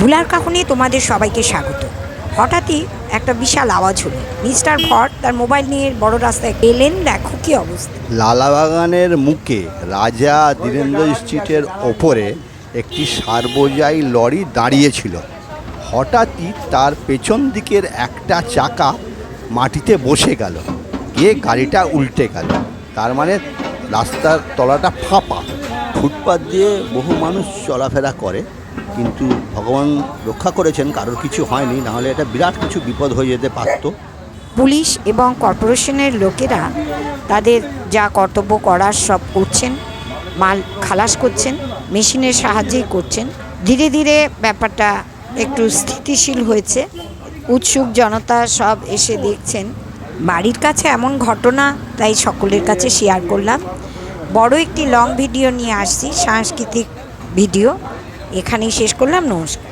ভুলার কাহিনী তোমাদের সবাইকে স্বাগত। হঠাৎই একটা বিশাল আওয়াজ হলো। মিস্টার ভট্ট তার মোবাইল নিয়ে বড় রাস্তায় এলেন। দেখো কি অবস্থা। লালাবাগানের মুখে রাজা ধীরেন্দ্র স্ট্রিটের ওপরে একটি সারবোঝাই লরি দাঁড়িয়েছিল। হঠাৎই তার পেছন দিকের একটা চাকা মাটিতে বসে গেল, গিয়ে গাড়িটা উল্টে গেল। তার মানে রাস্তার তলাটা ফাঁপা, ফুটপাত দিয়ে বহু মানুষ চলাফেরা করে, কিন্তু ভগবান রক্ষা করেছেন, কারোর কিছু হয়নি, নাহলে এটা বিরাট কিছু বিপদ হয়ে যেতে পারত। পুলিশ এবং কর্পোরেশনের লোকেরা তাদের যা কর্তব্য করার সব করছেন, মাল খালাস করছেন, মেশিনের সাহায্যেই করছেন। ধীরে ধীরে ব্যাপারটা একটু স্থিতিশীল হয়েছে। উৎসুক জনতা সব এসে দেখছেন। বাড়ির কাছে এমন ঘটনা, তাই সকলের কাছে শেয়ার করলাম। বড় একটি লং ভিডিও নিয়ে আসছি, সাংস্কৃতিক ভিডিও। এখানেই শেষ করলাম। নমস্কার।